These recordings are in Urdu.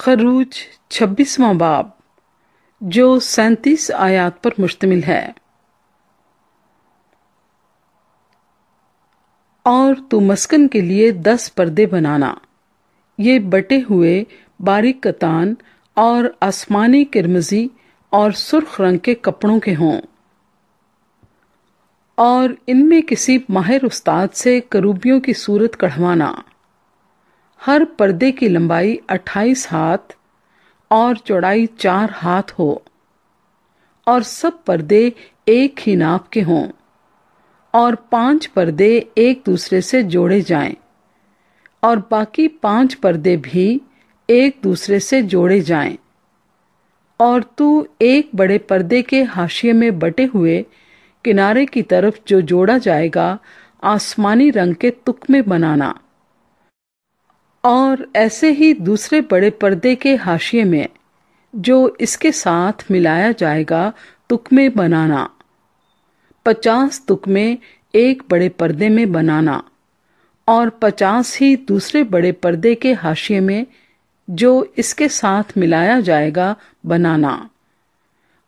خروج 26واں باب جو 37 آیات پر مشتمل ہے۔ اور تو مسکن کے لیے 10 پردے بنانا، یہ بٹے ہوئے باریک کتان اور آسمانی کرمزی اور سرخ رنگ کے کپڑوں کے ہوں، اور ان میں کسی ماہر استاد سے کروبیوں کی صورت کڑھوانا۔ ہر پردے کی لمبائی 28 ہاتھ اور چوڑائی 4 ہاتھ ہو، اور سب پردے ایک ہی ناپ کے ہوں، اور 5 پردے ایک دوسرے سے جوڑے جائیں، اور باقی 5 پردے بھی ایک دوسرے سے جوڑے جائیں۔ اور تو ایک بڑے پردے کے حاشیے میں بٹے ہوئے کنارے کی طرف جو جوڑا جائے گا آسمانی رنگ کے تکمے بنانا، اور ایسے ہی دوسرے بڑے پردے کے حاشیے میں جو اس کے ساتھ ملایا جائے گا تکمے بنانا۔ 50 تکمے ایک بڑے پردے میں بنانا، اور 50 ہی دوسرے بڑے پردے کے حاشیے میں جو اس کے ساتھ ملایا جائے گا بنانا،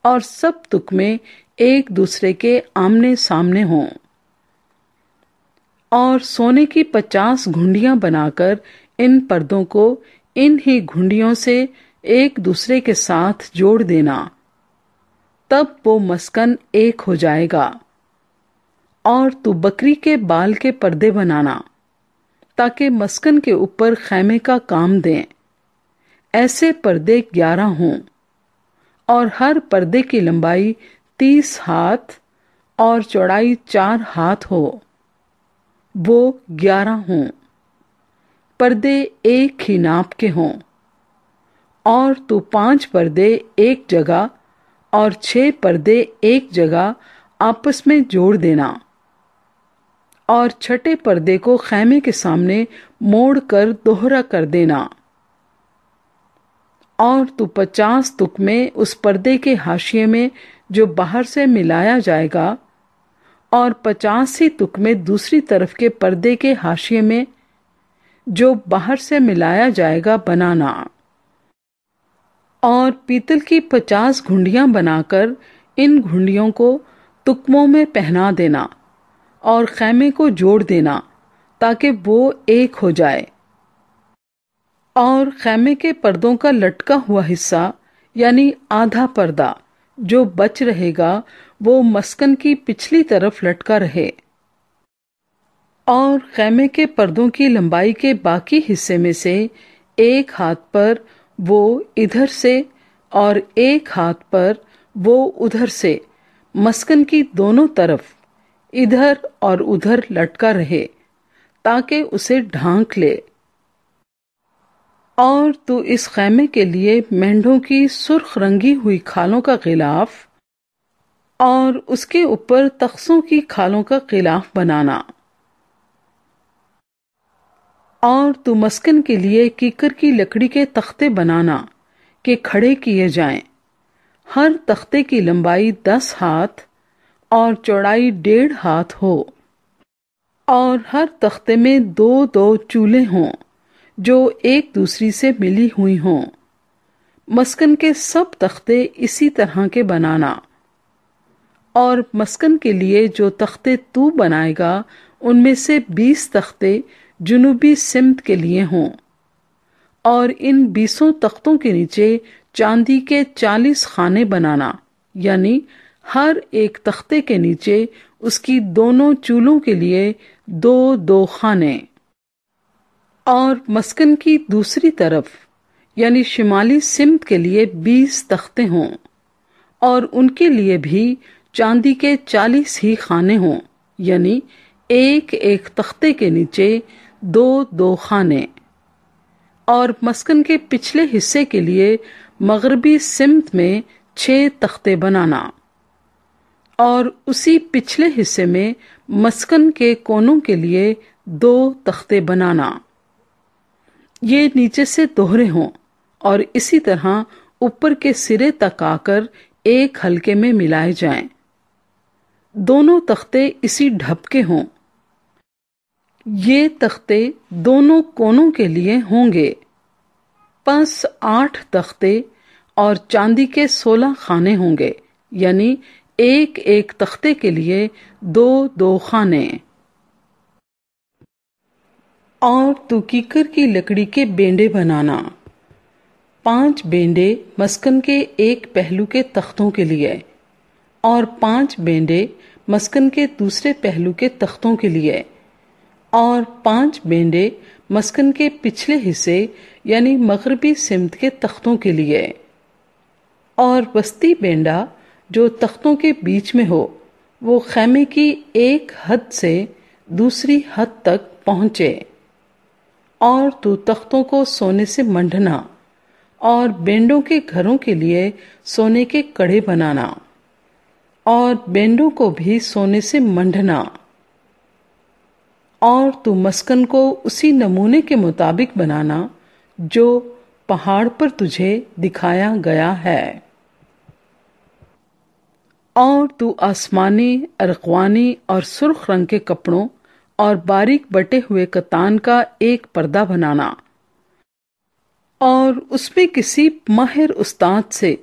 اور سب تکمے ایک دوسرے کے آمنے سامنے ہوں۔ اور سونے کی 50 گھنڈیاں بنا کر ان پردوں کو ان ہی گھنڈیوں سے ایک دوسرے کے ساتھ جوڑ دینا، تب وہ مسکن ایک ہو جائے گا۔ اور تو بکری کے بال کے پردے بنانا، تاکہ مسکن کے اوپر خیمے کا کام دیں۔ ایسے پردے 11 ہوں، اور ہر پردے کی لمبائی 30 ہاتھ اور چوڑائی 4 ہاتھ ہو، وہ 11 ہوں۔ پردے ایک ہی ناپ کے ہوں۔ اور تو 5 پردے ایک جگہ اور 6 پردے ایک جگہ آپس میں جوڑ دینا، اور چھٹے پردے کو خیمے کے سامنے موڑ کر دوہرا کر دینا۔ اور تو 50 تکمے اس پردے کے حاشیے میں جو باہر سے ملایا جائے گا، اور 50 ہی تکمے دوسری طرف کے پردے کے حاشیے میں جو باہر سے ملایا جائے گا بنانا۔ اور پیتل کی 50 گھنڈیاں بنا کر ان گھنڈیوں کو تکموں میں پہنا دینا، اور خیمے کو جوڑ دینا تاکہ وہ ایک ہو جائے۔ اور خیمے کے پردوں کا لٹکا ہوا حصہ یعنی آدھا پردہ جو بچ رہے گا وہ مسکن کی پچھلی طرف لٹکا رہے۔ اور خیمے کے پردوں کی لمبائی کے باقی حصے میں سے 1 ہاتھ پر وہ ادھر سے اور 1 ہاتھ پر وہ ادھر سے مسکن کی دونوں طرف ادھر اور ادھر لٹکا رہے، تاکہ اسے ڈھانک لے۔ اور تو اس خیمے کے لیے مینڈھوں کی سرخ رنگی ہوئی کھالوں کا غلاف اور اس کے اوپر تخسوں کی کھالوں کا غلاف بنانا۔ اور تو مسکن کے لیے کیکر کی لکڑی کے تختے بنانا کہ کھڑے کیے جائیں۔ ہر تختے کی لمبائی 10 ہاتھ اور چوڑائی 1.5 ہاتھ ہو، اور ہر تختے میں 2 چولے ہوں جو ایک دوسری سے ملی ہوئی ہوں۔ مسکن کے سب تختے اسی طرح کے بنانا۔ اور مسکن کے لیے جو تختے تو بنائے گا ان میں سے 20 تختے جنوبی سمت کے لیے ہوں، اور ان 20 تختوں کے نیچے چاندی کے 40 خانے بنانا، یعنی ہر ایک تختے کے نیچے اس کی دونوں چولوں کے لیے 2 خانے۔ اور مسکن کی دوسری طرف یعنی شمالی سمت کے لیے 20 تختے ہوں، اور ان کے لیے بھی چاندی کے 40 ہی خانے ہوں، یعنی ایک تختے کے نیچے 2 خانے۔ اور مسکن کے پچھلے حصے کے لیے مغربی سمت میں 6 تختے بنانا، اور اسی پچھلے حصے میں مسکن کے کونوں کے لیے 2 تختے بنانا۔ یہ نیچے سے دوہرے ہوں، اور اسی طرح اوپر کے سرے تک آ کر ایک حلقے میں ملائے جائیں۔ دونوں تختے اسی ڈھب کے ہوں۔ یہ تختے دونوں کونوں کے لیے ہوں گے۔ پس 8 تختے اور چاندی کے 16 خانے ہوں گے، یعنی ایک ایک تختے کے لیے 2 خانے۔ اور تو کیکر کی لکڑی کے بینڈے بنانا، 5 بینڈے مسکن کے ایک پہلو کے تختوں کے لیے اور 5 بینڈے مسکن کے دوسرے پہلو کے تختوں کے لیے اور 5 بینڈے مسکن کے پچھلے حصے یعنی مغربی سمت کے تختوں کے لیے، اور وسطی بینڈا جو تختوں کے بیچ میں ہو وہ خیمے کی ایک حد سے دوسری حد تک پہنچے۔ اور تو تختوں کو سونے سے منڈنا اور بینڈوں کے گھروں کے لیے سونے کے کڑے بنانا اور بینڈوں کو بھی سونے سے منڈنا، اور تو مسکن کو اسی نمونے کے مطابق بنانا جو پہاڑ پر تجھے دکھایا گیا ہے۔ اور تو آسمانی، ارغوانی اور سرخ رنگ کے کپڑوں اور باریک بٹے ہوئے کتان کا ایک پردہ بنانا اور اس میں کسی ماہر استاد سے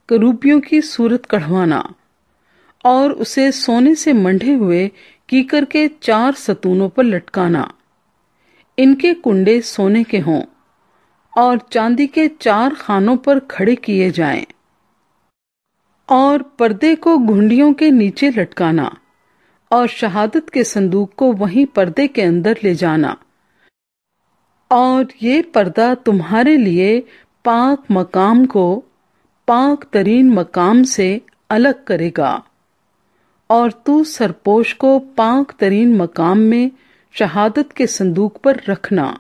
کروبیوں کی صورت کڑھوانا اور اسے سونے سے منڈے ہوئے کیکر کے 4 ستونوں پر لٹکانا، ان کے کنڈے سونے کے ہوں اور چاندی کے 4 خانوں پر کھڑے کیے جائیں، اور پردے کو گھنڈیوں کے نیچے لٹکانا اور شہادت کے صندوق کو وہیں پردے کے اندر لے جانا، اور یہ پردہ تمہارے لیے پاک مقام کو پاک ترین مقام سے الگ کرے گا، اور تو سرپوش کو پاک ترین مقام میں شہادت کے صندوق پر رکھنا،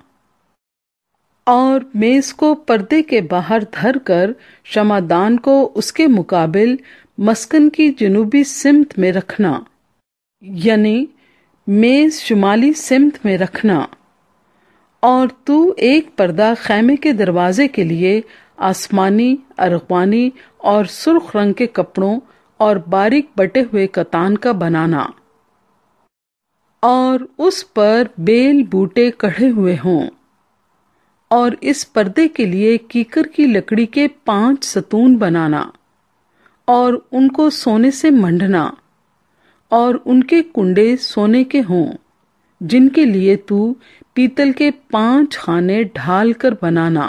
اور میز کو پردے کے باہر دھر کر شمعدان کو اس کے مقابل مسکن کی جنوبی سمت میں رکھنا، یعنی میز شمالی سمت میں رکھنا، اور تو ایک پردہ خیمے کے دروازے کے لیے آسمانی، ارغوانی اور سرخ رنگ کے کپڑوں اور باریک بٹے ہوئے کتان کا بنانا، اور اس پر بیل بوٹے کڑھے ہوئے ہوں، اور اس پردے کے لیے کیکر کی لکڑی کے 5 ستون بنانا اور ان کو سونے سے منڈنا، اور ان کے کنڈے سونے کے ہوں، جن کے لیے تو پیتل کے 5 خانے ڈھال کر بنانا۔